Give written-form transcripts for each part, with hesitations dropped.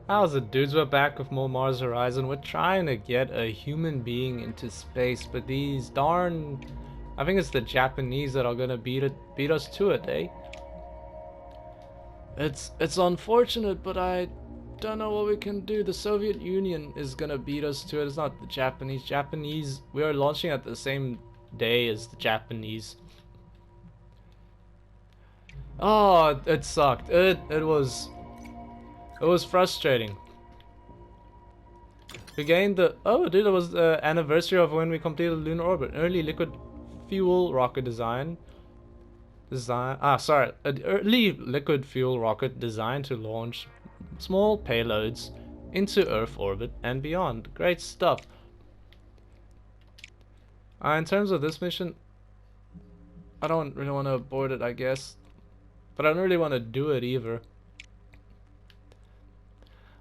How's it, dudes? We're back with more Mars Horizon. We're trying to get a human being into space, but these darn... I think it's the Japanese that are gonna beat us to it, eh? It's unfortunate, but I don't know what we can do. The Soviet Union is gonna beat us to it. It's not the Japanese. We are launching at the same day as the Japanese. Oh, it sucked. It was frustrating. We gained the... Oh, dude, it was the anniversary of when we completed lunar orbit. Early liquid fuel rocket design. An early liquid fuel rocket designed to launch small payloads into Earth orbit and beyond. Great stuff. In terms of this mission, I don't really want to abort it, I guess. But I don't really want to do it either.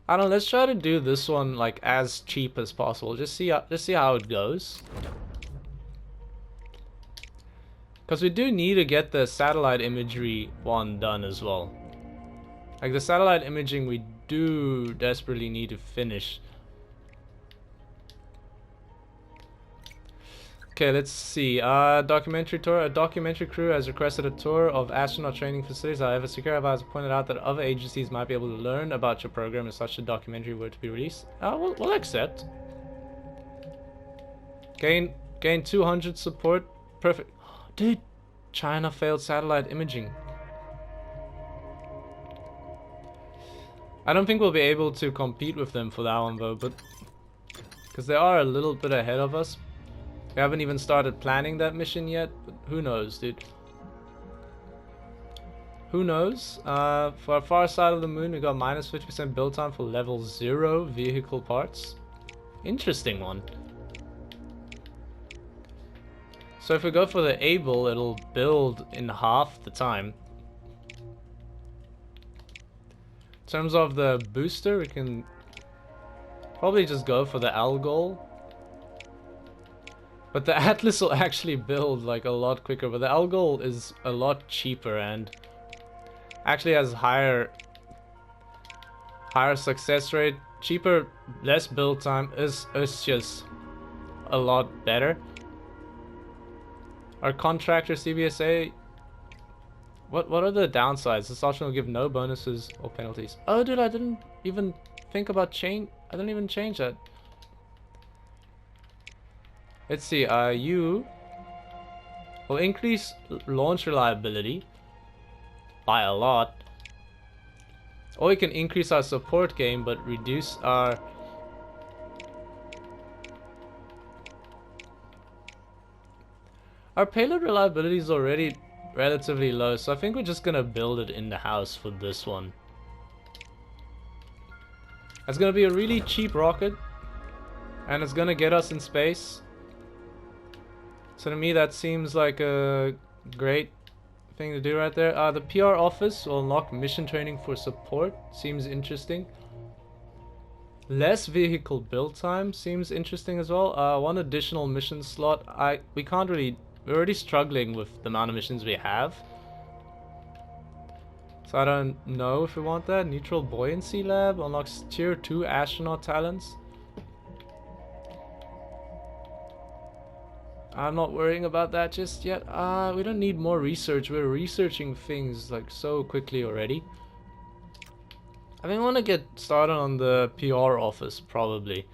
I don't know, let's try to do this one like as cheap as possible. Just see how it goes. Because we do need to get the satellite imagery one done as well. Like the satellite imaging we do desperately need to finish. Okay, let's see. Documentary tour. A documentary crew has requested a tour of astronaut training facilities. However, Secure has pointed out that other agencies might be able to learn about your program if such a documentary were to be released. We'll accept. Gain 200 support. Perfect. Dude, China failed satellite imaging. I don't think we'll be able to compete with them for that one though, but because they are a little bit ahead of us. We haven't even started planning that mission yet, but who knows, dude. Who knows? For our far side of the moon, we got minus 50% build time for level 0 vehicle parts. Interesting one. So if we go for the Able, it'll build in half the time. In terms of the booster, we can probably just go for the Algol. But the Atlas will actually build like a lot quicker, but the Algol is a lot cheaper and actually has higher success rate. Cheaper, less build time is just a lot better. Our contractor CBSA, what are the downsides? This option will give no bonuses or penalties. Oh dude, I didn't even think about change. I didn't even change that. Let's see, you will increase launch reliability by a lot. Or we can increase our support game but reduce our... Our payload reliability is already relatively low, so I think we're just gonna build it in the house for this one. It's gonna be a really cheap rocket, and it's gonna get us in space. So to me that seems like a great thing to do right there. The PR office will unlock mission training for support. Seems interesting. Less vehicle build time seems interesting as well. One additional mission slot. We're already struggling with the amount of missions we have. So I don't know if we want that. Neutral buoyancy lab unlocks tier 2 astronaut talents. I'm not worrying about that just yet. We don't need more research. We're researching things like so quickly already. I think I want to get started on the PR office probably.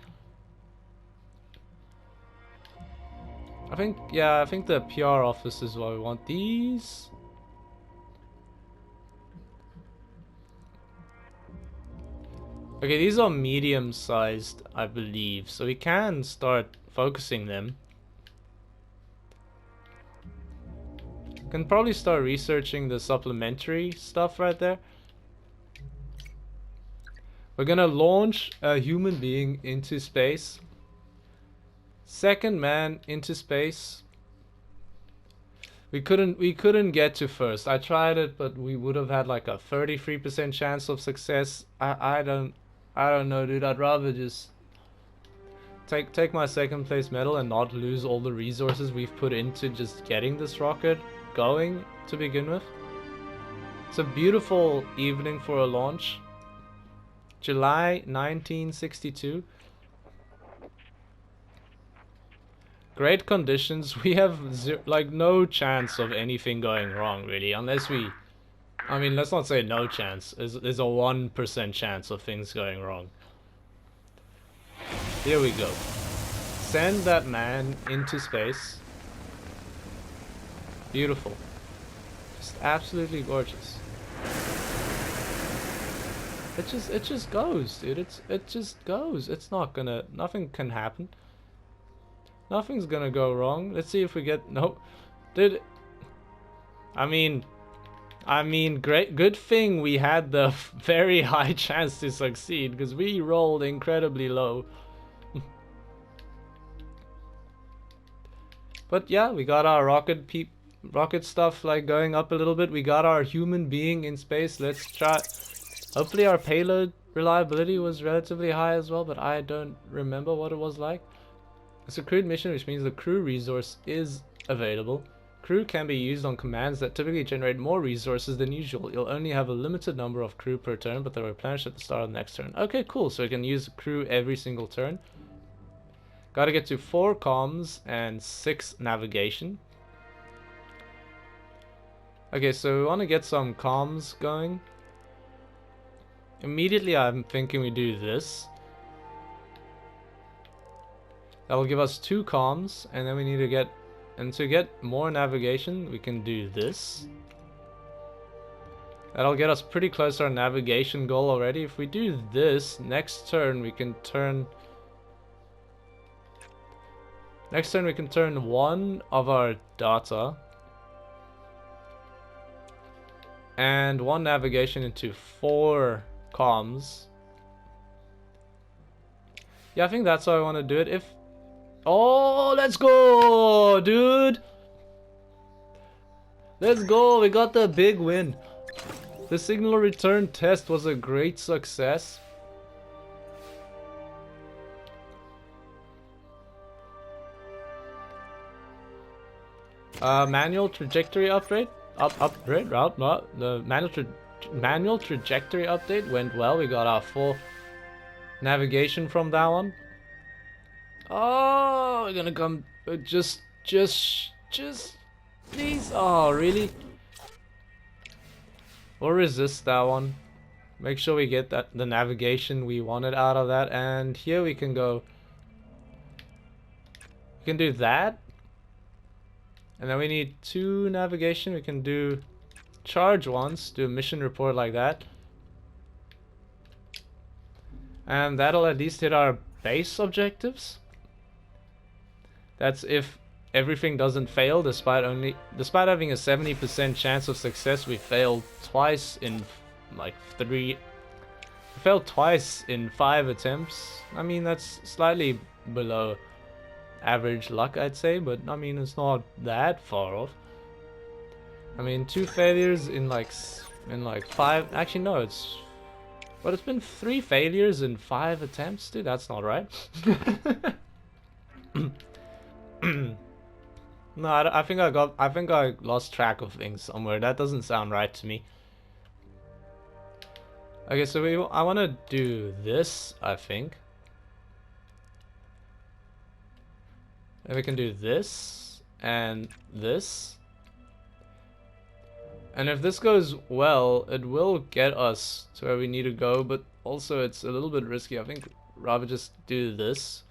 I think the PR office is what we want. These. Okay, these are medium-sized, I believe, so we can start focusing them. Can probably start researching the supplementary stuff right there. We're gonna launch a human being into space. Second man into space. We couldn't get to first. I tried it, but we would have had like a 33% chance of success. I don't know, dude. I'd rather just take my second place medal and not lose all the resources we've put into just getting this rocket going to begin with. It's a beautiful evening for a launch. July 1962. Great conditions. We have like no chance of anything going wrong really, unless we... I mean, let's not say no chance. There's a 1% chance of things going wrong. Here we go. Send that man into space. Beautiful. Just absolutely gorgeous. It just goes, dude. It just goes. It's not gonna... Nothing can happen. Nothing's gonna go wrong. Let's see if we get... Nope. Dude. I mean, great, good thing we had the very high chance to succeed, because we rolled incredibly low. But yeah, we got our rocket stuff like going up a little bit. We got our human being in space. Let's try. Hopefully our payload reliability was relatively high as well, but I don't remember what it was like. It's a crewed mission, which means the crew resource is available. Crew can be used on commands that typically generate more resources than usual. You'll only have a limited number of crew per turn, but they're replenished at the start of the next turn. Okay, cool. So we can use crew every single turn. Gotta get to 4 comms and 6 navigation. Okay, so we want to get some comms going. Immediately I'm thinking we do this. That'll give us 2 comms, and then we need to get... And to get more navigation, we can do this. That'll get us pretty close to our navigation goal already. If we do this, next turn we can turn... Next turn we can turn 1 of our data and 1 navigation into 4 comms. Yeah, I think that's how I want to do it. If... Oh, let's go, dude! Let's go, we got the big win. The signal return test was a great success. Manual trajectory upgrade? Upgrade? Route? No, the manual trajectory update went well. We got our full navigation from that one. Oh, we're gonna come... Just... Please? Oh, really? We'll resist that one. Make sure we get the navigation we wanted out of that. And here we can go... We can do that. And then we need 2 navigation. We can do charge once, do a mission report like that. And that'll at least hit our base objectives. That's if everything doesn't fail, despite having a 70% chance of success. We failed twice in like 3. We failed twice in 5 attempts. I mean, that's slightly below average luck, I'd say, but I mean, it's not that far off. I mean, 2 failures in like 5. Actually, no, it's... But it's been 3 failures in 5 attempts, dude. That's not right. No, I think I lost track of things somewhere. That doesn't sound right to me. Okay, so I want to do this, I think. And we can do this and this. And if this goes well, it will get us to where we need to go, but also it's a little bit risky. I think rather just do this.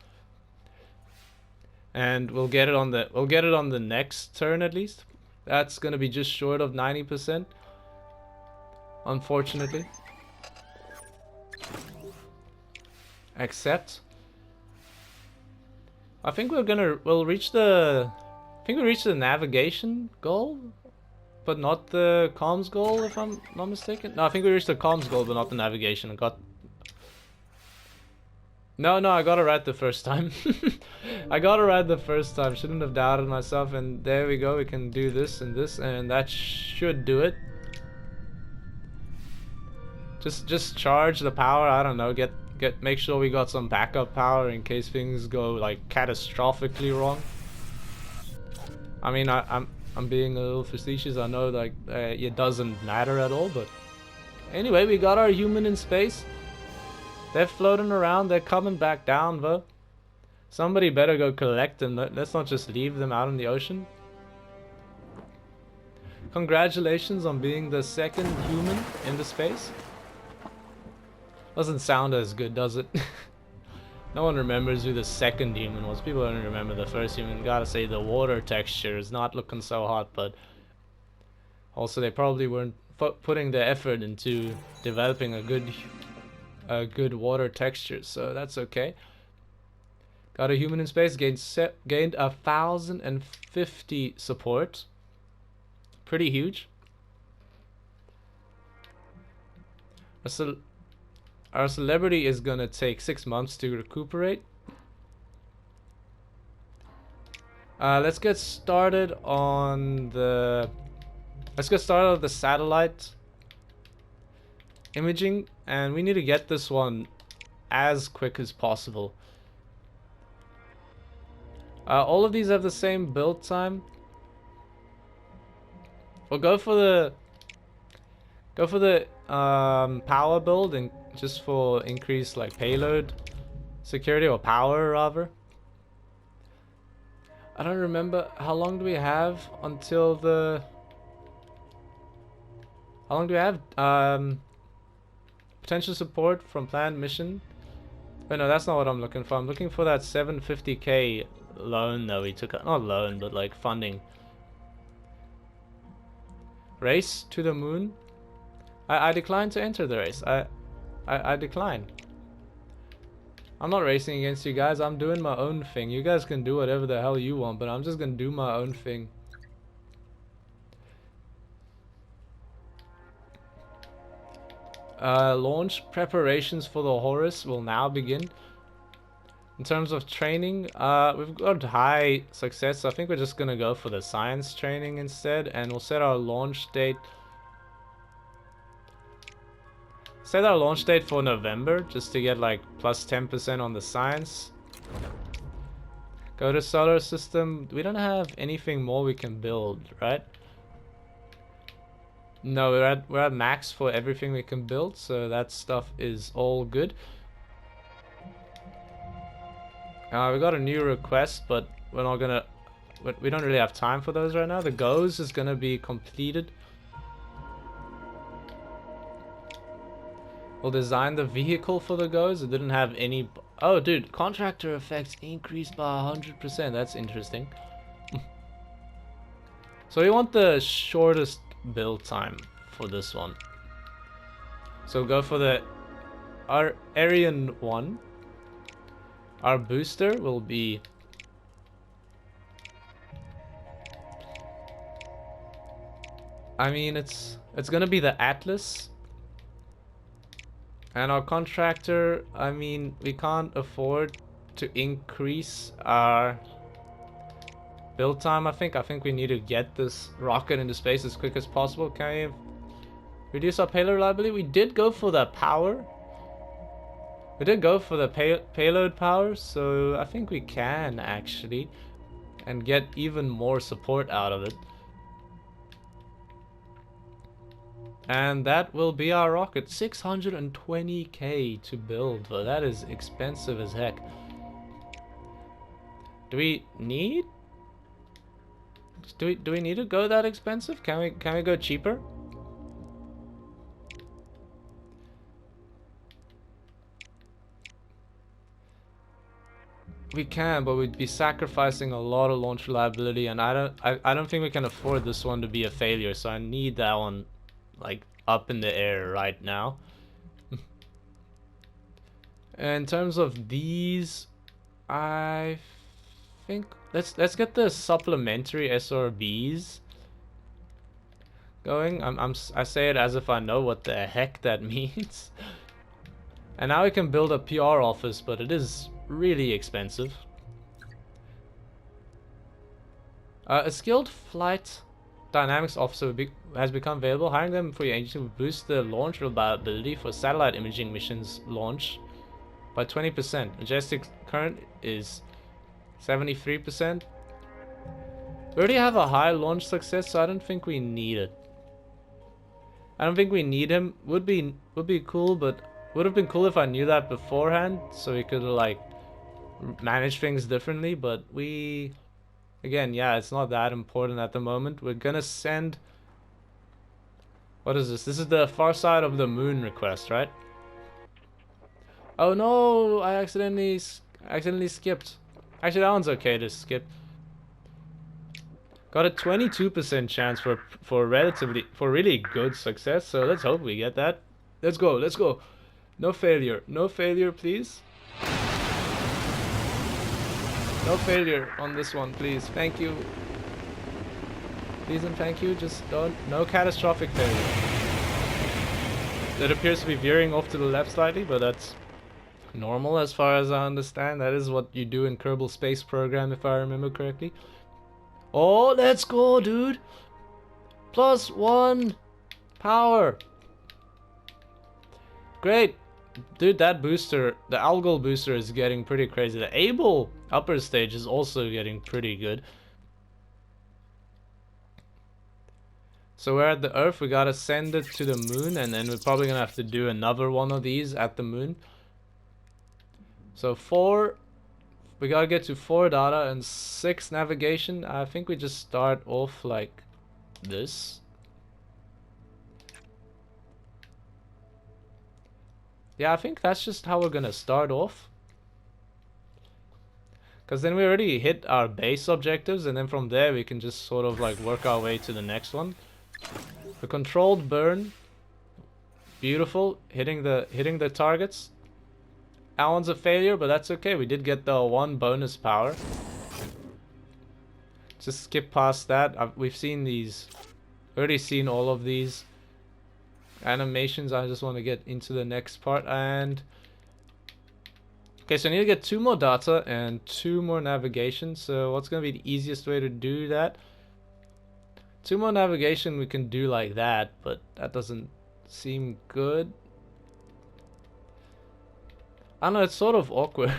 And we'll get it on the next turn at least. That's gonna be just short of 90%. Unfortunately. Accept. I think we'll reach the... I think we reached the navigation goal, but not the comms goal, if I'm not mistaken. No, I think we reached the comms goal, but not the navigation. No, I got it right the first time. I got it right the first time. Shouldn't have doubted myself. And there we go. We can do this, and that should do it. Just charge the power. I don't know. Make sure we got some backup power in case things go like catastrophically wrong. I mean, I'm being a little facetious. I know, like, it doesn't matter at all, but anyway, we got our human in space. They're floating around. They're coming back down, though. Somebody better go collect them. Let's not just leave them out in the ocean. Congratulations on being the second human in the space. Doesn't sound as good, does it? No one remembers who the second human was. People don't remember the first human. Gotta say, the water texture is not looking so hot, but also they probably weren't putting the effort into developing a good water texture, so that's okay. Got a human in space, gained 1,050 support. Pretty huge. Our celebrity is gonna take 6 months to recuperate. Let's get started on the satellite imaging, and we need to get this one as quick as possible. All of these have the same build time. We'll go for the power build, and just for increased like payload security, or power rather. I don't remember how long do we have until the. How long do we have? Potential support from planned mission. But no, that's not what I'm looking for. I'm looking for that 750k loan that we took. Not loan, but like funding. Race to the moon. I decline to enter the race. I decline. I'm not racing against you guys. I'm doing my own thing. You guys can do whatever the hell you want, but I'm just gonna do my own thing. Launch preparations for the Horus will now begin. In terms of training, we've got high success, so I think we're just gonna go for the science training instead, and we'll set our launch date. Set our launch date for November, just to get like plus 10% on the science. Go to solar system. We don't have anything more we can build, right? No, we're at max for everything we can build, so that stuff is all good. We got a new request, but we're not gonna. We don't really have time for those right now. The GOES is gonna be completed. We'll design the vehicle for the GOES. It didn't have any. Oh, dude, contractor effects increased by 100%. That's interesting. So we want the shortest build time for this one. So go for our Arian 1. Our booster will be it's gonna be the Atlas. And our contractor, we can't afford to increase our build time. I think we need to get this rocket into space as quick as possible. Can we reduce our payload reliability? We did go for the power. We did go for the payload power, so I think we can actually, and get even more support out of it. And that will be our rocket. 620k to build, but that is expensive as heck. Do we need to go that expensive? Can we go cheaper? We can, but we'd be sacrificing a lot of launch reliability, and I don't think we can afford this one to be a failure, so I need that one like up in the air right now. In terms of these, I think let's get the supplementary SRBs going. I say it as if I know what the heck that means. And now we can build a PR office, but it is really expensive. A skilled flight dynamics officer has become available. Hiring them for your agency will boost the launch reliability for satellite imaging missions launch by 20%. Majestic current is 73%. We already have a high launch success, so I don't think we need it. I don't think we need him. Would be cool, but Would have been cool if I knew that beforehand, so we could like manage things differently, but we... Again, yeah, it's not that important at the moment. We're gonna send... What is this? This is the far side of the moon request, right? Oh no, I accidentally skipped. Actually, that one's okay to skip. Got a 22% chance for really good success, so let's hope we get that. Let's go, let's go. No failure, please. No failure on this one, please. Thank you. Please and thank you. Just don't. No catastrophic failure. It appears to be veering off to the left slightly, but that's normal as far as I understand. That is what you do in Kerbal Space Program, if I remember correctly. Oh, let's go, dude. +1 power. Great. Dude, that booster, the Algol booster is getting pretty crazy. The Able upper stage is also getting pretty good. So we're at the Earth, we gotta send it to the moon, and then we're probably gonna have to do another one of these at the moon. So 4, we gotta get to 4 data and 6 navigation. I think we just start off like this. Yeah, I think that's just how we're gonna start off. Because then we already hit our base objectives, and then from there we can just sort of like work our way to the next one. The controlled burn. Beautiful. Hitting the targets. That one's a failure, but that's okay. We did get the 1 bonus power. Just skip past that. We've seen these. Already seen all of these animations. I just want to get into the next part. And okay, so I need to get 2 more data and 2 more navigation. So what's going to be the easiest way to do that? 2 more navigation we can do like that, but that doesn't seem good. I don't know, it's sort of awkward.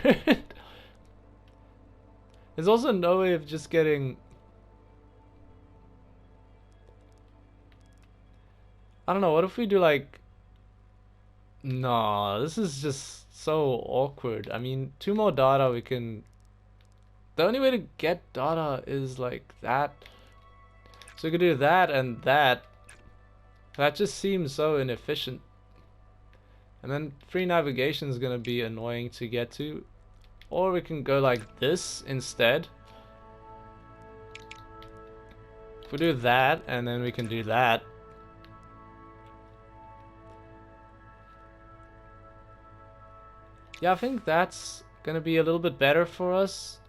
There's also no way of just getting... I don't know, what if we do like... No, this is just so awkward. I mean, 2 more data we can... The only way to get data is like that. So we could do that and that. That just seems so inefficient. And then free navigation is going to be annoying to get to. Or we can go like this instead. If we do that, and then we can do that. Yeah, I think that's going to be a little bit better for us.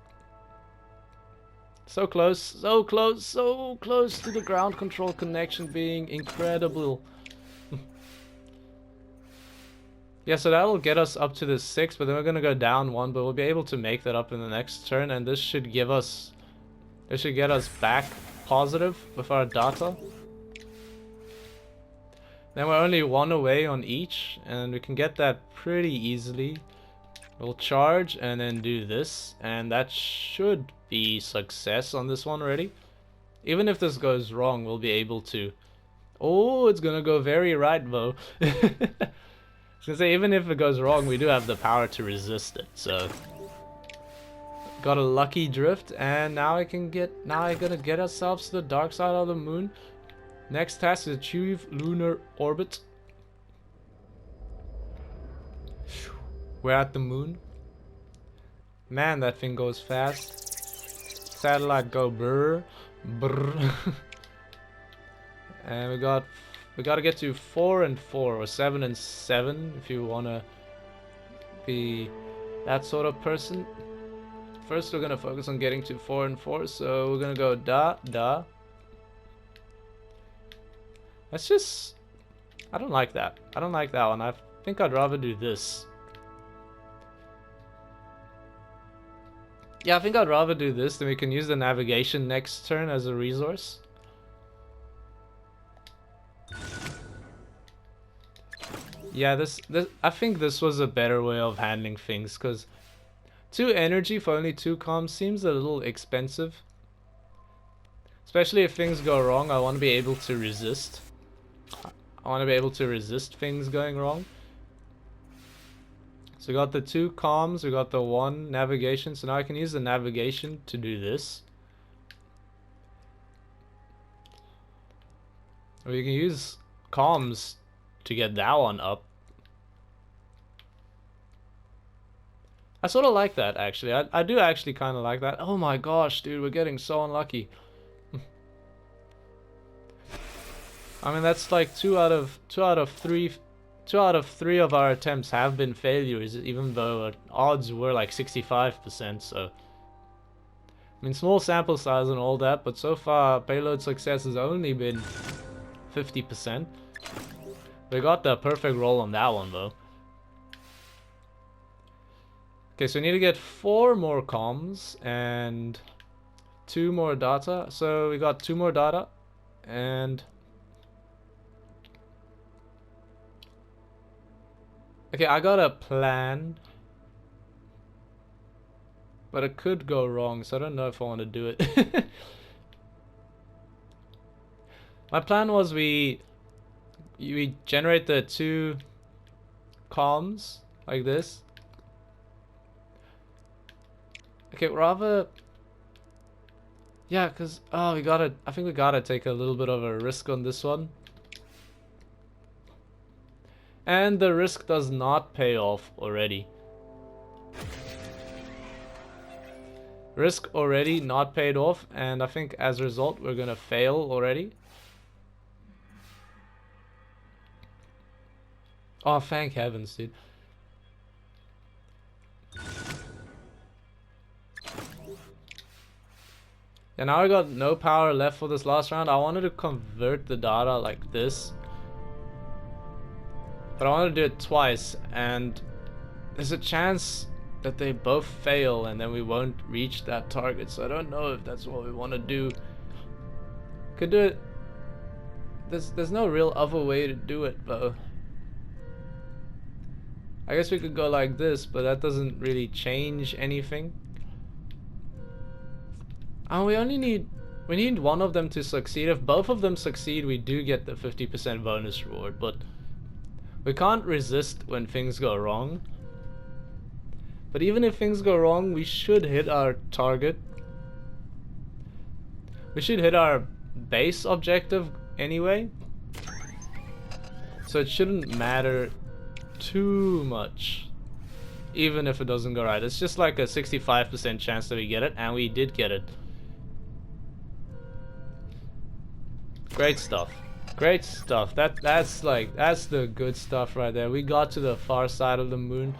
So close, so close, so close to the ground control connection being incredible. Yeah, so that'll get us up to the 6, but then we're gonna go down 1, but we'll be able to make that up in the next turn, and this should give us... This should get us back positive with our data. Then we're only 1 away on each, and we can get that pretty easily. We'll charge and then do this, and that should be success on this one already. Even if this goes wrong, we'll be able to... Oh, it's gonna go very right, though. I was gonna say, even if it goes wrong, we do have the power to resist it, so... Got a lucky drift, and now I can get... Now I'm gonna get ourselves to the dark side of the moon. Next task is achieve lunar orbit. We're at the moon. Man, that thing goes fast. Satellite go brr, brr. And we gotta get to 4 and 4, or 7 and 7, if you wanna be that sort of person. First, we're gonna focus on getting to 4 and 4, so we're gonna go da, da. Let's just... I don't like that. I don't like that one. I think I'd rather do this. Yeah, I think I'd rather do this, then we can use the navigation next turn as a resource. Yeah, I think this was a better way of handling things, because 2 energy for only 2 comms seems a little expensive. Especially if things go wrong, I want to be able to resist. I want to be able to resist things going wrong. So we got the 2 comms, we got the 1 navigation. So now I can use the navigation to do this. Or you can use comms to get that one up. I sort of like that, actually. I do actually kind of like that. Oh my gosh, dude, we're getting so unlucky. I mean, that's like 2 out of 3 of our attempts have been failures, even though odds were like 65%. So, I mean, small sample size and all that, but so far payload success has only been 50%. We got the perfect roll on that one though. Okay, so we need to get 4 more comms and 2 more data. So we got 2 more data and... Okay, I got a plan, but it could go wrong, so I don't know if I want to do it. My plan was we generate the 2 comms like this. Okay, rather... Yeah, because... Oh, I think we gotta take a little bit of a risk on this one. And the risk does not pay off already. Risk already not paid off, and I think as a result we're gonna fail already. Oh, thank heavens, dude. And now I got no power left for this last round. I wanted to convert the data like this, but I want to do it twice, and there's a chance that they both fail and then we won't reach that target, so I don't know if that's what we want to do. Could do it. There's no real other way to do it though. I guess we could go like this, but that doesn't really change anything. And we need one of them to succeed. If both of them succeed, we do get the 50% bonus reward, but we can't resist when things go wrong. But even if things go wrong, we should hit our target. We should hit our base objective anyway. So it shouldn't matter too much, even if it doesn't go right. It's just like a 65% chance that we get it, and we did get it. Great stuff. Great stuff. That's the good stuff right there. We got to the far side of the moon.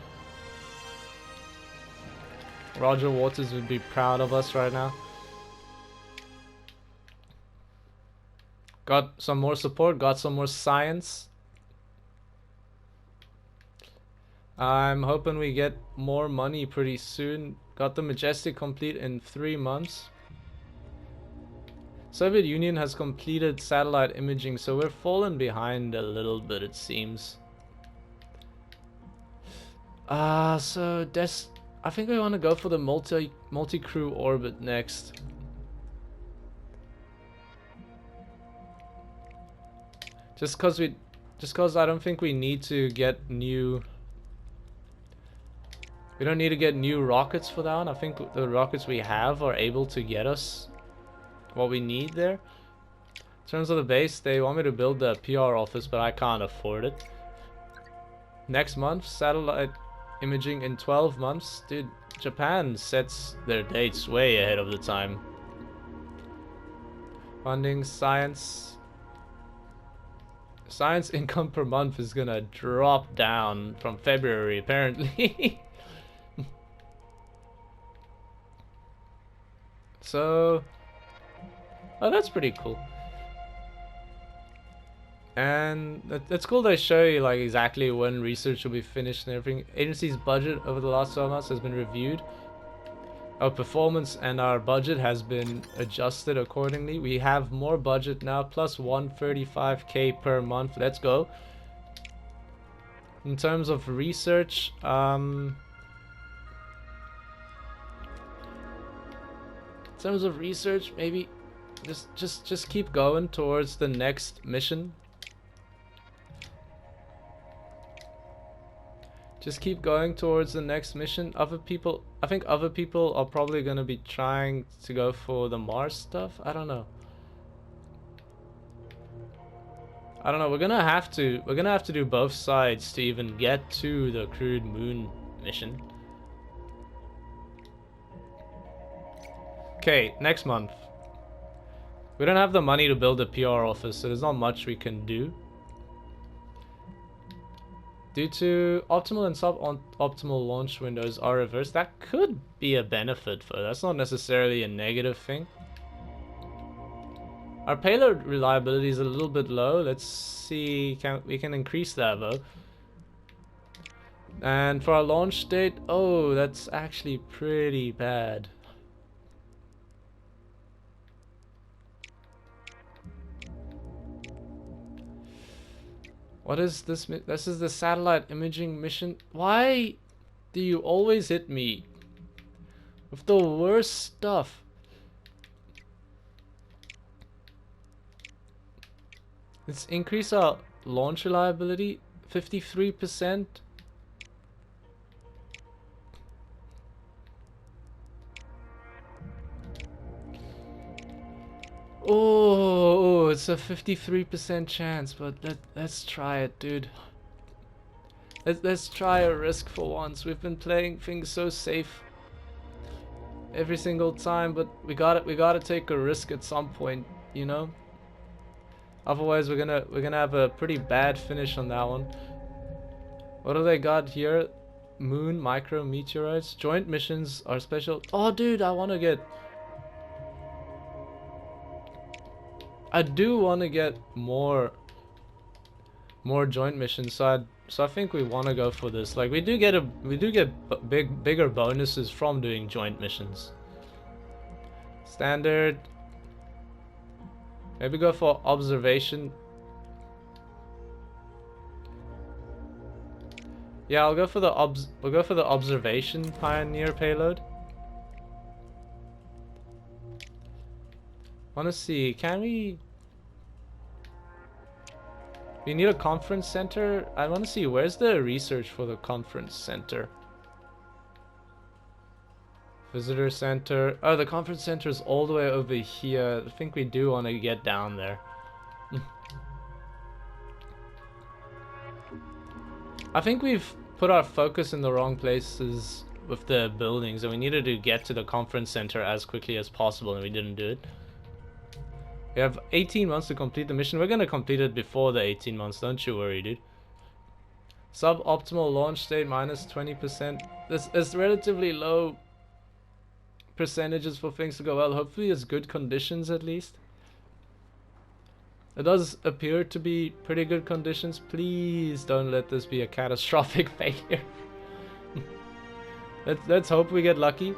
Roger Waters would be proud of us right now. Got some more support, got some more science. I'm hoping we get more money pretty soon. Got the Majestic complete in 3 months. Soviet Union has completed satellite imaging, so we're falling behind a little bit, it seems. So I think we want to go for the multi-crew orbit next. Just cause I don't think we need to get new... We don't need to get new rockets for that one. I think the rockets we have are able to get us what we need there. In terms of the base, they want me to build the PR office, but I can't afford it. Next month, satellite imaging in 12 months. Dude, Japan sets their dates way ahead of the time. Funding, science. Science income per month is gonna drop down from February, apparently. So, oh, that's pretty cool. And it's cool they show you like exactly when research will be finished and everything. Agency's budget over the last 12 months has been reviewed. Our performance and our budget has been adjusted accordingly. We have more budget now, plus 135k per month. Let's go. In terms of research, maybe just keep going towards the next mission. Just keep going towards the next mission. Other people, I think other people are probably gonna be trying to go for the Mars stuff. I don't know. I don't know. We're gonna have to do both sides to even get to the crewed moon mission. Okay, next month. We don't have the money to build a PR office, so there's not much we can do. Due to optimal and suboptimal launch windows are reversed, that could be a benefit for that's not necessarily a negative thing. Our payload reliability is a little bit low. Let's see, we can increase that though. And for our launch date, oh, that's actually pretty bad. What is this? This is the satellite imaging mission. Why do you always hit me with the worst stuff? Let's increase our launch reliability 53%. Oh, it's a 53% chance, but let's try it, dude. Let's try a risk for once. We've been playing things so safe every single time, but we gotta take a risk at some point, you know? Otherwise we're gonna have a pretty bad finish on that one. What do they got here? Moon micro meteorites. Joint missions are special. Oh dude, I do want to get more joint missions, so I think we want to go for this. Like we do get bigger bonuses from doing joint missions. Standard. Maybe go for observation. Yeah, we'll go for the observation pioneer payload. Wanna see, can we... We need a conference center. I wanna see, where's the research for the conference center? Visitor center. Oh, the conference center is all the way over here. I think we do want to get down there. I think we've put our focus in the wrong places with the buildings, and we needed to get to the conference center as quickly as possible, and we didn't do it. We have 18 months to complete the mission. We're gonna complete it before the 18 months, don't you worry, dude. Suboptimal launch state minus 20%. This is relatively low percentages for things to go well. Hopefully it's good conditions at least. It does appear to be pretty good conditions. Please don't let this be a catastrophic failure. Let's hope we get lucky.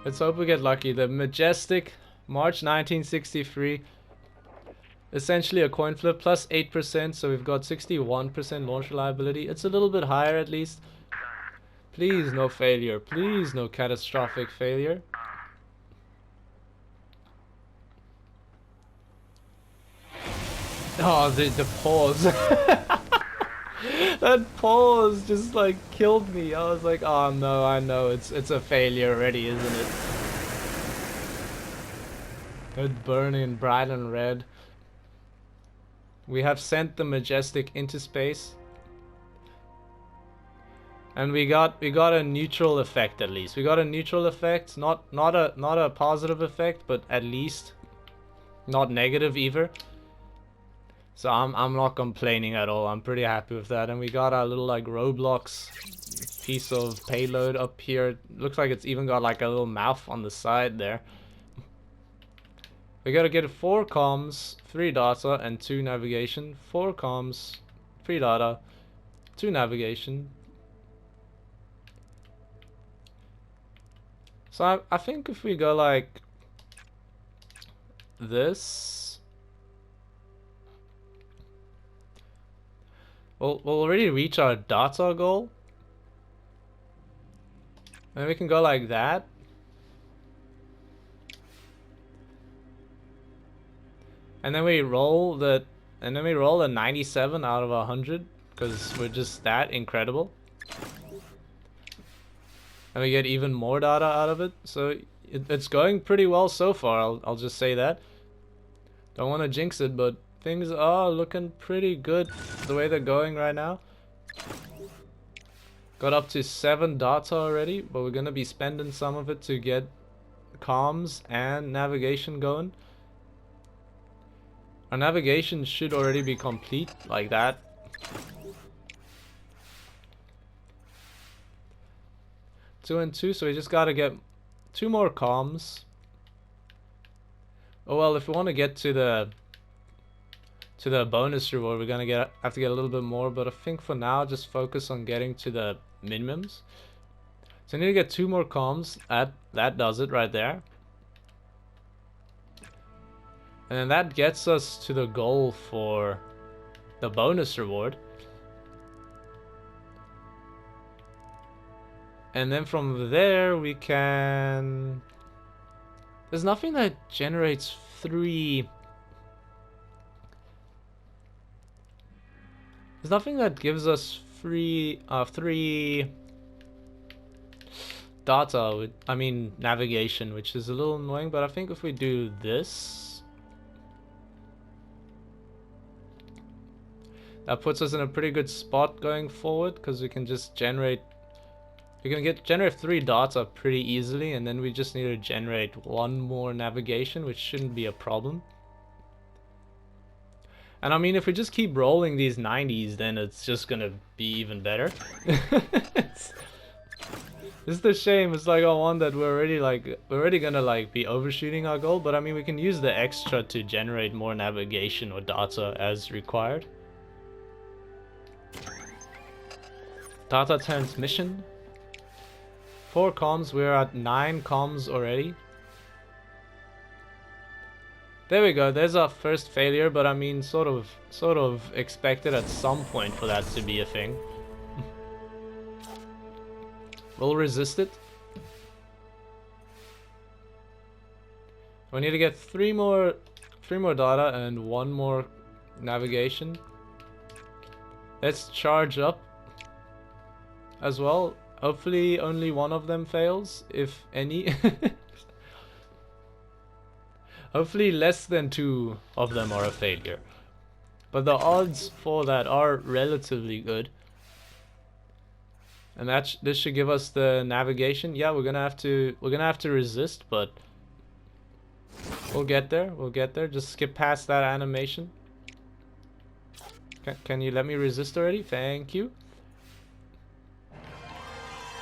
Let's hope we get lucky. The Majestic, March 1963. Essentially a coin flip, plus 8%, so we've got 61% launch reliability. It's a little bit higher at least. Please no failure. Please no catastrophic failure. Oh, the pause. That pause just like killed me. I was like, oh no, I know it's a failure already, isn't it? It's burning bright and red. We have sent the Majestic into space. And we got a neutral effect at least. We got a neutral effect, not a positive effect, but at least not negative either. So I'm not complaining at all. I'm pretty happy with that. And we got our little like Roblox piece of payload up here. Looks like it's even got like a little mouth on the side there. We gotta get 4 comms, 3 data, and 2 navigation. 4 comms, 3 data, 2 navigation. So I think if we go like this, we'll already reach our data goal. And we can go like that. And then we roll the 97 out of 100. because we're just that incredible. And we get even more data out of it, so it's going pretty well so far, I'll just say that. Don't want to jinx it, but things are looking pretty good the way they're going right now. Got up to 7 data already, but we're gonna be spending some of it to get comms and navigation going. Our navigation should already be complete, like that. Two and two, so we just gotta get 2 more comms. Oh well, if we want to get to the bonus reward, we're gonna have to get a little bit more, but I think for now just focus on getting to the minimums. So I need to get 2 more comms. That does it right there. And then that gets us to the goal for the bonus reward. And then from there we can... There's nothing that generates 3... There's nothing that gives us three data, I mean navigation, which is a little annoying, but I think if we do this, that puts us in a pretty good spot going forward, because we can just generate 3 data pretty easily, and then we just need to generate 1 more navigation, which shouldn't be a problem. And I mean, if we just keep rolling these 90s, then it's just gonna be even better. It's the shame. It's like, one that we're already gonna like be overshooting our goal, but I mean, we can use the extra to generate more navigation or data as required. Data transmission. 4 comms. We're at 9 comms already. There we go, there's our first failure, but I mean, sort of expected at some point for that to be a thing. We'll resist it. We need to get 3 more data and 1 more navigation. Let's charge up as well. Hopefully only 1 of them fails, if any. Hopefully less than 2 of them are a failure. But the odds for that are relatively good. And this should give us the navigation. Yeah, we're gonna have to resist, but we'll get there. We'll get there. Just skip past that animation. Can you let me resist already? Thank you.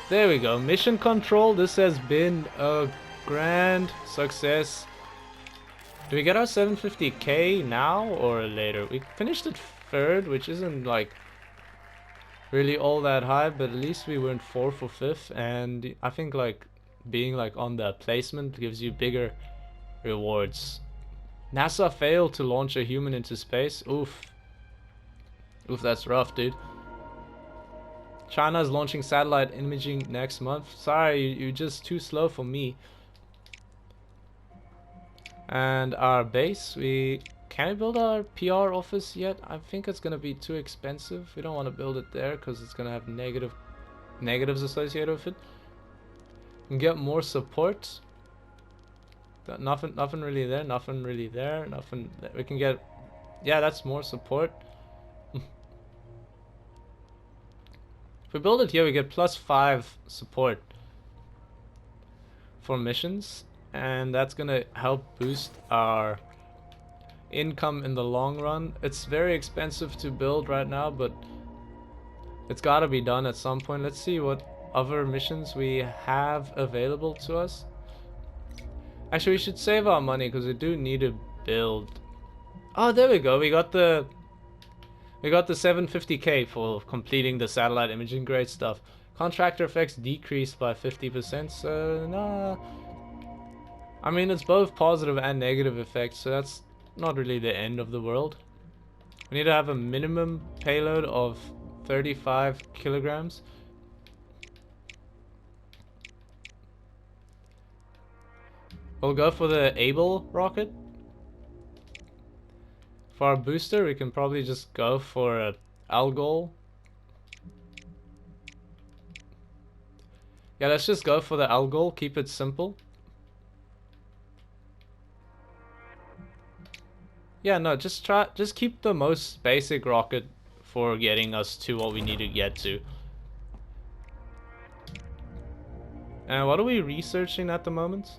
There we go. Mission control. This has been a grand success. Do we get our 750k now or later? We finished at 3rd, which isn't like really all that high, but at least we weren't 4th or 5th, and I think like being like on the placement gives you bigger rewards. NASA failed to launch a human into space. Oof. Oof, that's rough, dude. China is launching satellite imaging next month. Sorry, you're just too slow for me. And our base, can we build our PR office yet? I think it's gonna be too expensive. We don't want to build it there because it's gonna have negatives associated with it. We can get more support. Nothing really there. Nothing really there. Nothing. We can get. Yeah, that's more support. If we build it here, we get +5 support for missions. And that's gonna help boost our income in the long run. It's very expensive to build right now, but it's gotta be done at some point. Let's see what other missions we have available to us. Actually, we should save our money because we do need to build. Oh, there we go. We got the 750k for completing the satellite imaging. Great stuff. Contractor effects decreased by 50%, so nah. I mean, it's both positive and negative effects, so that's not really the end of the world. We need to have a minimum payload of 35 kilograms. We'll go for the Able rocket. For our booster, we can probably just go for a Algol Yeah, let's just go for the Algol, keep it simple. Yeah, no, just keep the most basic rocket for getting us to what we need to get to. And what are we researching at the moment?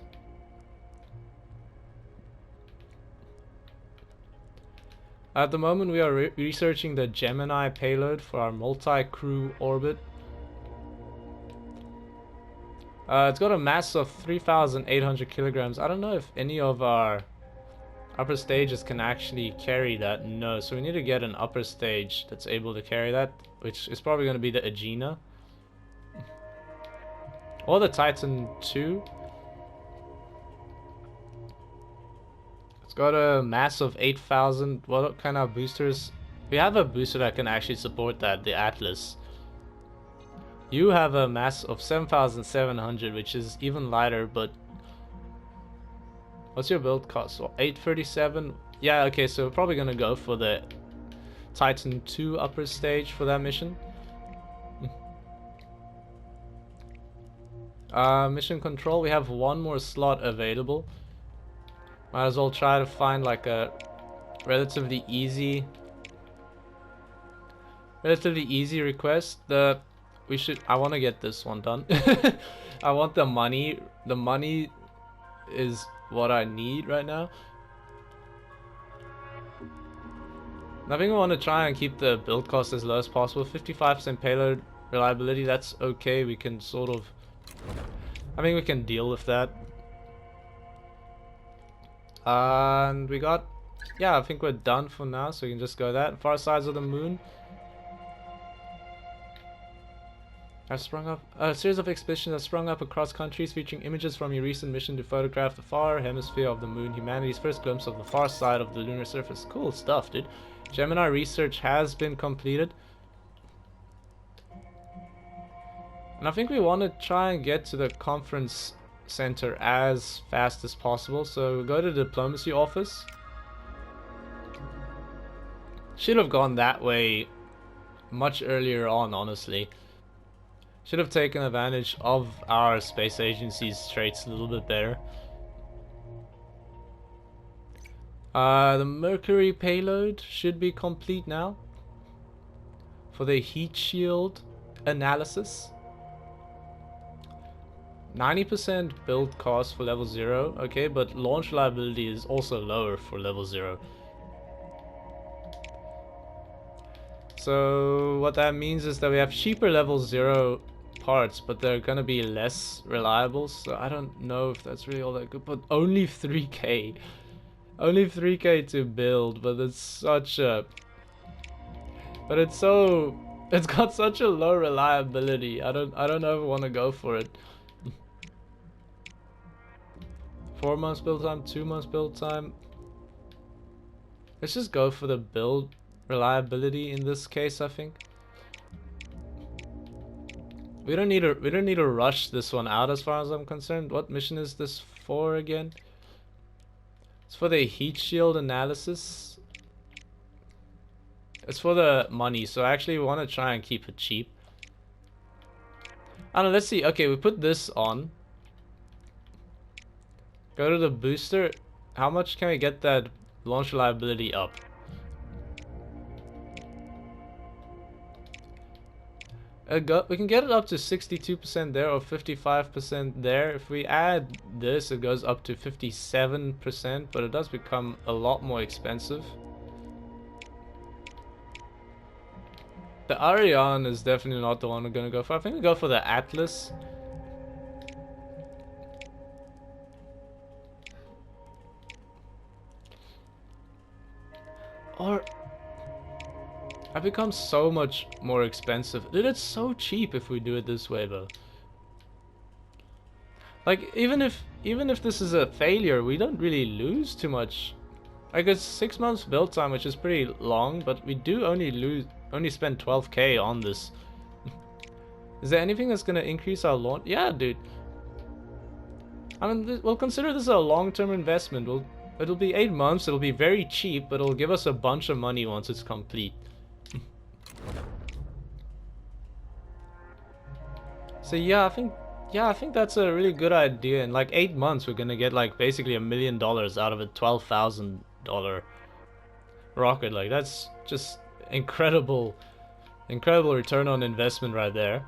At the moment we are researching the Gemini payload for our multi-crew orbit. It's got a mass of 3,800 kilograms. I don't know if any of our upper stages can actually carry that. No, so we need to get an upper stage that's able to carry that, which is probably going to be the Agena. Or the Titan II. It's got a mass of 8,000. What kind of boosters? We have a booster that can actually support that, the Atlas. You have a mass of 7,700, which is even lighter, but what's your build cost? Well, 837. Yeah, okay, so we're probably gonna go for the Titan II upper stage for that mission. Mission control, we have one more slot available. Might as well try to find like a relatively easy request. I want to get this one done. I want the money. The money is what I need right now. I think we want to try and keep the build cost as low as possible. 55% payload reliability, that's okay. We can sort of... I think we can deal with that. And we got... Yeah, I think we're done for now, so we can just go that. Far sides of the moon. Have sprung up a series of expeditions have sprung up across countries featuring images from your recent mission to photograph the far hemisphere of the moon, humanity's first glimpse of the far side of the lunar surface. Cool stuff, dude. Gemini research has been completed. And I think we want to try and get to the conference center as fast as possible. So we'll go to the diplomacy office. Should have gone that way much earlier on, honestly. Should have taken advantage of our space agency's traits a little bit better. The Mercury payload should be complete now for the heat shield analysis. 90% build cost for level 0, okay, but launch reliability is also lower for level 0. So what that means is that we have cheaper level 0 parts, but they're gonna be less reliable, so I don't know if that's really all that good. But only 3k. Only 3k to build, but it's such a... But it's so... It's got such a low reliability. I don't know if I want to go for it. 4 months build time, 2 months build time. Let's just go for the build reliability in this case, I think. We don't need to rush this one out as far as I'm concerned. What mission is this for again? It's for the heat shield analysis. It's for the money, so I actually want to try and keep it cheap. I don't know, let's see. Okay, we put this on. Go to the booster. How much can we get that launch reliability up? We can get it up to 62% there or 55% there. If we add this, it goes up to 57%, but it does become a lot more expensive. The Ariane is definitely not the one we're gonna go for. I think we go for the Atlas. Or... It becomes so much more expensive. Dude, it's so cheap if we do it this way, though. Like, even if this is a failure, we don't really lose too much. Like, it's 6 months build time, which is pretty long, but we do only spend 12k on this. Is there anything that's gonna increase our launch? Yeah, dude. I mean, we'll consider this a long-term investment. It'll be 8 months. It'll be very cheap, but it'll give us a bunch of money once it's complete. So yeah, I think Yeah, I think that's a really good idea. In like 8 months, we're gonna get like basically $1 million out of a $12,000 rocket. Like that's just incredible, incredible return on investment right there.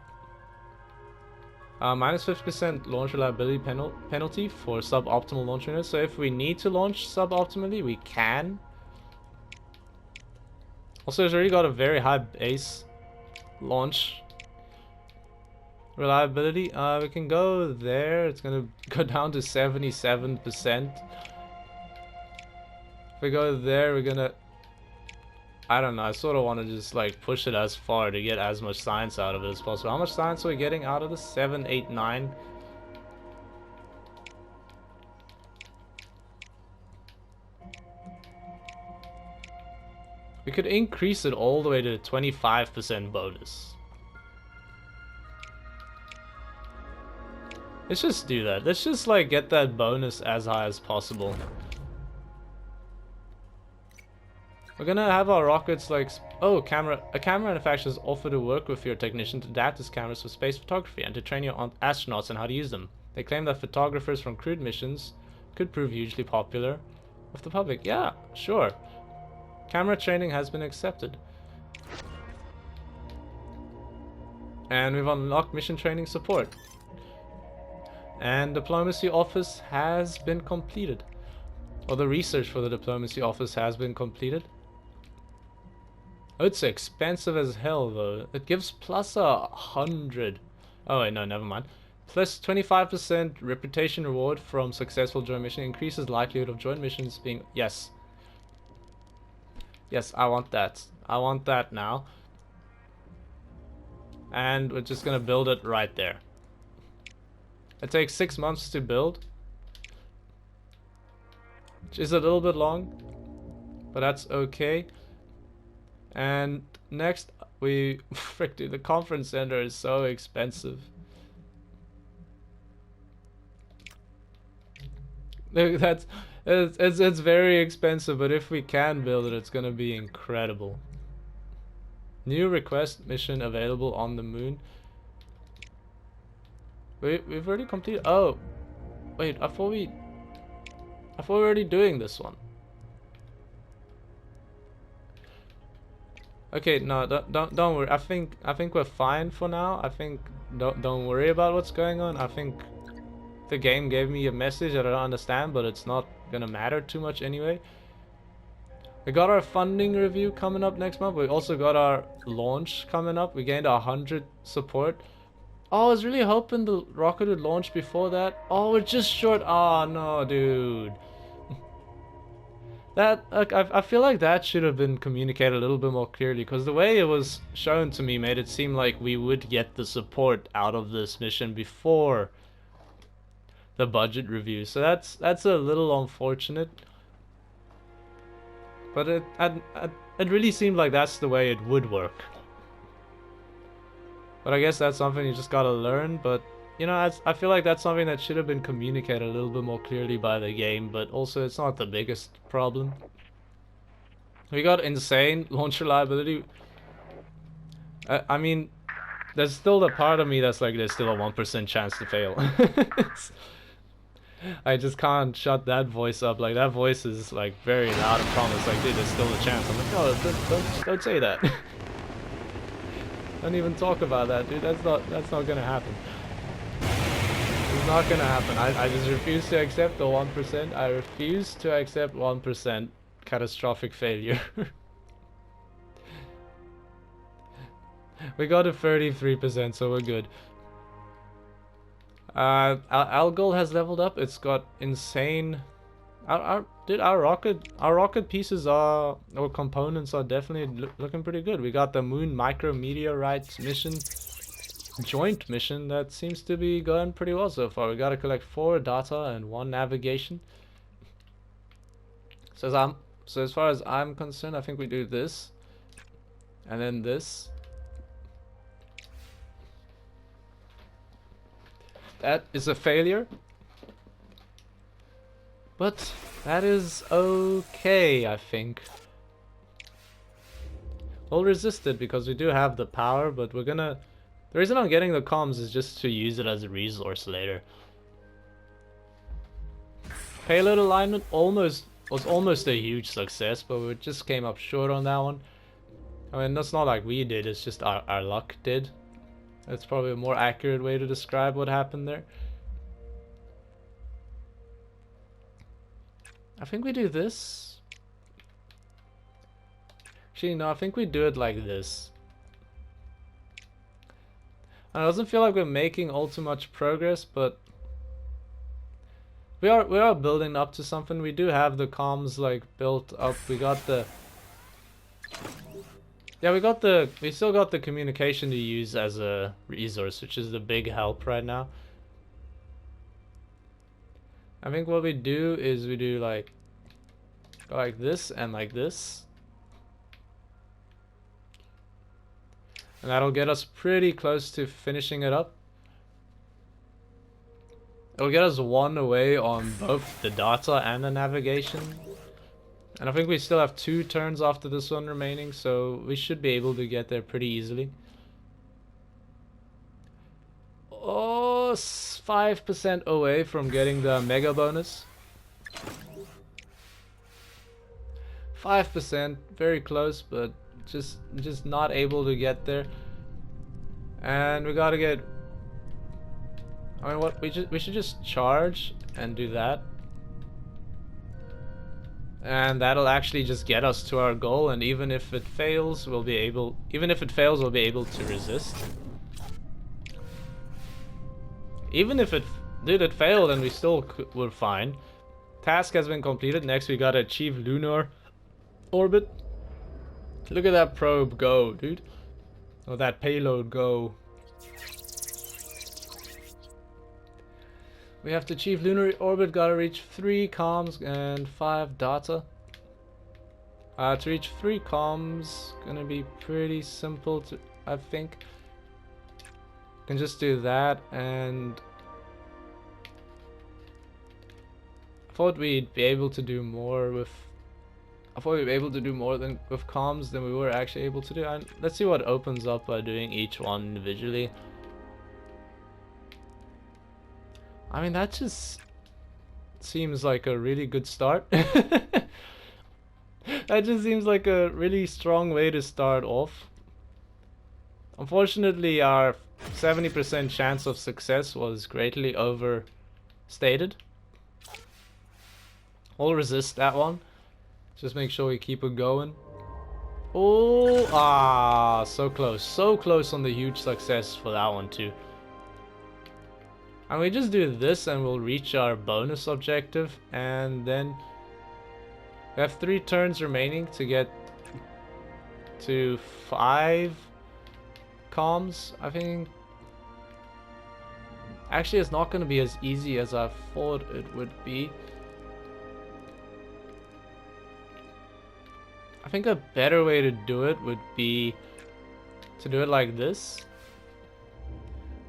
Minus 50% launch reliability penalty for suboptimal launch units. So if we need to launch suboptimally, we can. Also, it's already got a very high base launch reliability. We can go there. It's gonna go down to 77%. If we go there, we're gonna... I don't know, I sort of want to just like push it as far to get as much science out of it as possible. How much science are we getting out of this? 7, 8, 9? We could increase it all the way to 25% bonus. Let's just do that. Let's just like get that bonus as high as possible. We're gonna have our rockets like... Oh, a camera manufacturers offer to work with your technician to adapt his cameras for space photography and to train your astronauts on how to use them. They claim that photographers from crewed missions could prove hugely popular with the public. Yeah, sure. Camera training has been accepted. And we've unlocked mission training support. And diplomacy office has been completed. Or the research for the diplomacy office has been completed. Oh, it's expensive as hell though. It gives plus 100. Oh wait, no, never mind. Plus 25% reputation reward from successful joint mission. Increases likelihood of joint missions being... Yes. Yes, I want that. I want that now. And we're just gonna build it right there. It takes 6 months to build. Which is a little bit long. But that's okay. And next, frick, dude, the conference center is so expensive. It's very expensive, but if we can build it, it's gonna be incredible. New request mission available on the moon. We've already completed. Oh, wait, I thought we were already doing this one. Okay, no, don't worry. I think we're fine for now. I think don't worry about what's going on. I think the game gave me a message that I don't understand, but it's not gonna matter too much anyway. We got our funding review coming up next month. We also got our launch coming up. We gained 100 support. Oh, I was really hoping the rocket would launch before that. Oh, we're just short. Oh no, dude. That, like, I feel like that should have been communicated a little bit more clearly, because the way it was shown to me made it seem like we would get the support out of this mission before the budget review. So that's a little unfortunate. But it really seemed like that's the way it would work. But I guess that's something you just gotta learn. But you know, I feel like that's something that should have been communicated a little bit more clearly by the game, but also it's not the biggest problem. We got insane launch reliability. I mean, there's still the part of me that's like, there's still a 1% chance to fail. I just can't shut that voice up. Like, that voice is like very loud and promise. Like, dude, there's still a chance. I'm like, no, don't say that. Don't even talk about that, dude. That's not gonna happen. It's not gonna happen. I just refuse to accept the 1%. I refuse to accept 1% catastrophic failure. We got a 33%, so we're good. Algol has leveled up. It's got insane... Our rocket pieces are, or components are definitely looking pretty good. We got the Moon Micrometeorites mission. Joint mission that seems to be going pretty well so far. We gotta collect 4 data and 1 navigation. So as far as I'm concerned, I think we do this and then this. That is a failure, but that is okay, I think. We'll resist it because we do have the power, but we're gonna The reason I'm getting the comms is just to use it as a resource later. Payload alignment was almost a huge success, but we just came up short on that one. I mean, that's not like we did, it's just our luck did. That's probably a more accurate way to describe what happened there. I think we do this. Actually, no, I think we do it like this. And it doesn't feel like we're making all too much progress, but we are building up to something. We do have the comms like built up. We got the we still got the communication to use as a resource, which is the big help right now. I think what we do is we do like this and like this. And that'll get us pretty close to finishing it up. It'll get us one away on both the data and the navigation. And I think we still have 2 turns after this one remaining, so we should be able to get there pretty easily. Oh, 5% away from getting the mega bonus. 5%, very close, but just not able to get there. And we gotta get, I mean, what we should just charge and do that, and that'll actually just get us to our goal. And even if it fails, we'll be able to resist. Even if it failed and we still were fine. Task has been completed. Next we gotta achieve lunar orbit. Look at that probe go, dude. Or that payload go. We have to achieve lunar orbit, gotta reach 3 comms and 5 data. To reach 3 comms, gonna be pretty simple to, I think. Can just do that, and I thought we'd be able to do more with comms than we were actually able to do. And let's see what opens up by doing each one individually. I mean, that just seems like a really good start. That just seems like a really strong way to start off. Unfortunately, our 70% chance of success was greatly overstated. We'll resist that one. Just make sure we keep it going. Oh, so close. So close on the huge success for that one too. And we just do this and we'll reach our bonus objective, and then we have 3 turns remaining to get to 5 comms, I think. Actually, it's not going to be as easy as I thought it would be. I think a better way to do it would be to do it like this.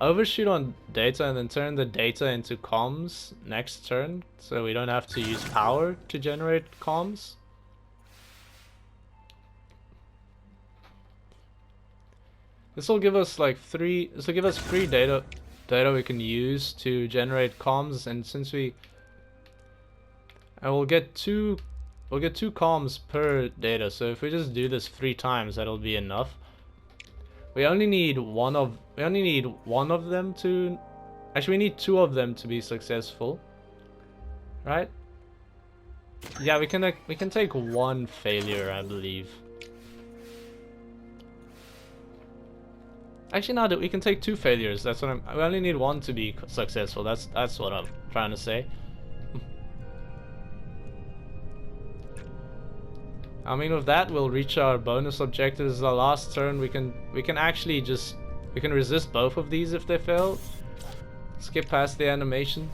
Overshoot on data and then turn the data into comms next turn, so we don't have to use power to generate comms. This will give us like 3 data we can use to generate comms, and since we'll get 2 comms per data, so if we just do this 3 times, that'll be enough. We only need one of them to, actually we need 2 of them to be successful, right? Yeah, we can take 1 failure, I believe. Actually, no, we can take 2 failures. That's what we only need 1 to be successful. That's what I'm trying to say. I mean, with that, we'll reach our bonus objectives. The last turn, we can actually just resist both of these if they fail. Skip past the animation.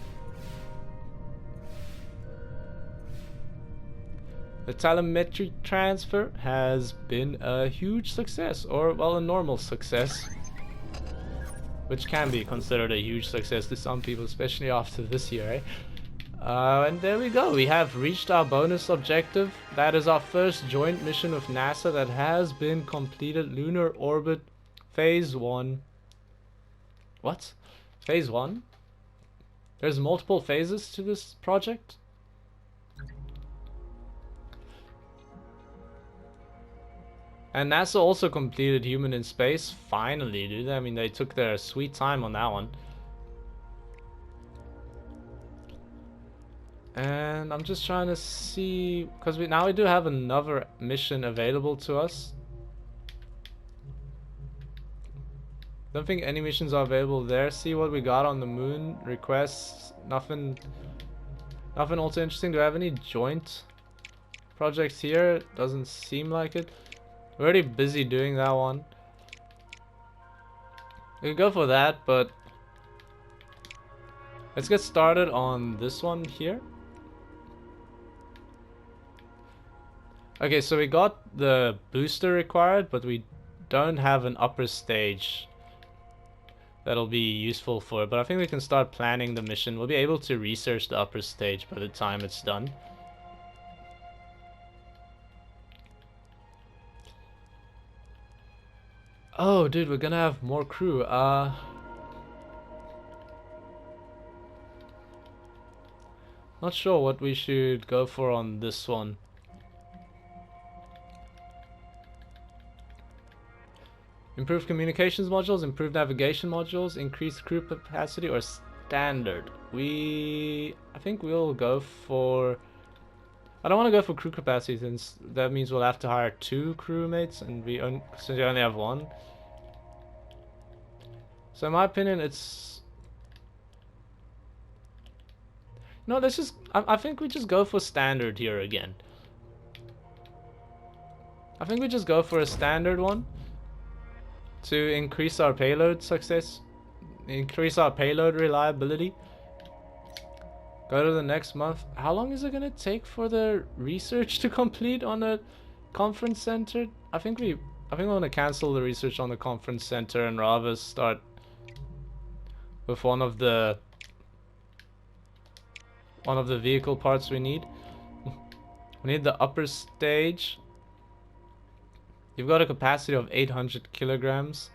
The telemetry transfer has been a huge success, or well, a normal success, which can be considered a huge success to some people, especially after this year, eh? And there we go, we have reached our bonus objective. That is our first joint mission with NASA that has been completed. Lunar Orbit Phase 1 What? Phase 1? There's multiple phases to this project? And NASA also completed Human in Space. Finally, dude. I mean, they took their sweet time on that one. And I'm just trying to see, because now we do have another mission available to us. Don't think any missions are available there. See what we got on the moon. Requests. Nothing also interesting. Do I have any joint projects here? Doesn't seem like it. We're already busy doing that one. We could go for that, but let's get started on this one here. Okay, so we got the booster required, but we don't have an upper stage that'll be useful for it. But I think we can start planning the mission. We'll be able to research the upper stage by the time it's done. Oh, dude, we're gonna have more crew. Not sure what we should go for on this one. Improved communications modules, improved navigation modules, increased crew capacity, or standard? I think we'll go for... I don't want to go for crew capacity since that means we'll have to hire 2 crewmates and since we only have 1. So in my opinion, it's... No, let's just... I think we just go for standard here again. I think we just go for a standard one to increase our payload success, increase our payload reliability. Go to the next month. How long is it gonna take for the research to complete on the conference center? I think we want to cancel the research on the conference center and rather start with one of the vehicle parts we need. We need the upper stage. You've got a capacity of 800 kilograms.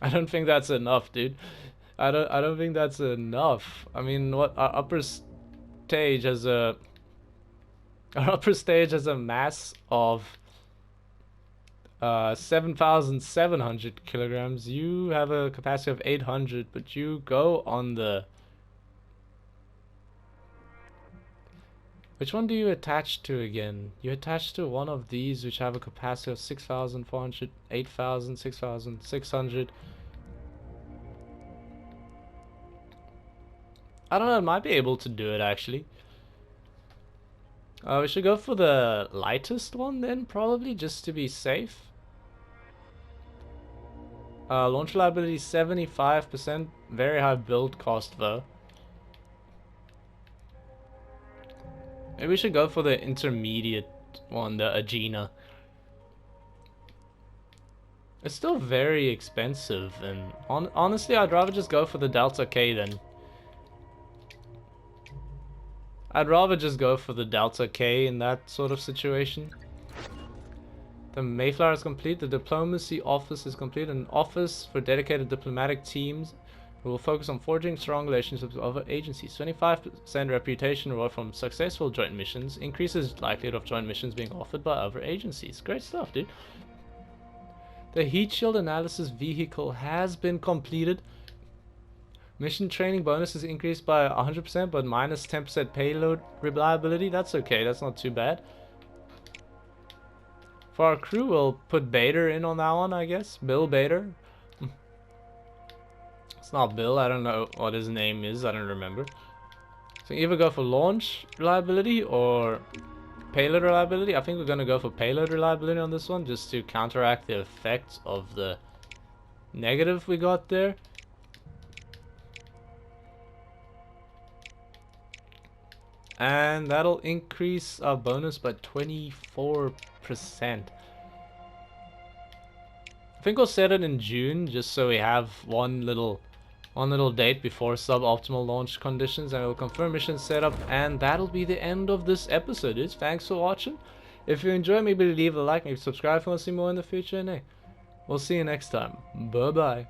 I don't think that's enough, dude. I don't think that's enough. I mean, what our upper stage has a mass of 7,700 kilograms. You have a capacity of 800, but you go on the... Which one do you attach to again? You attach to one of these which have a capacity of 6,400, 8,000, 6,600. I don't know, I might be able to do it actually. We should go for the lightest one then, probably, just to be safe. Launch reliability 75%, very high build cost though. Maybe we should go for the intermediate one, the Agena. It's still very expensive, and honestly, I'd rather just go for the Delta K then. I'd rather just go for the Delta K in that sort of situation. The Mayflower is complete, the Diplomacy Office is complete, an office for dedicated diplomatic teams who will focus on forging strong relationships with other agencies. 25% reputation reward from successful joint missions, increases likelihood of joint missions being offered by other agencies. Great stuff, dude. The heat shield analysis vehicle has been completed. Mission training bonus is increased by 100%, but minus 10% payload reliability. That's okay, that's not too bad. For our crew, we'll put Bader in on that one, I guess. Bill Bader. It's not Bill, I don't know what his name is, I don't remember. So either go for launch reliability or payload reliability. I think we're gonna go for payload reliability on this one, just to counteract the effects of the negative we got there. And that'll increase our bonus by 24%. I think we'll set it in June, just so we have one little date before suboptimal launch conditions, and we'll confirm mission setup, and that'll be the end of this episode. Thanks for watching, If you enjoy, maybe leave a like, maybe subscribe if you want to see more in the future, and hey, we'll see you next time. Bye bye.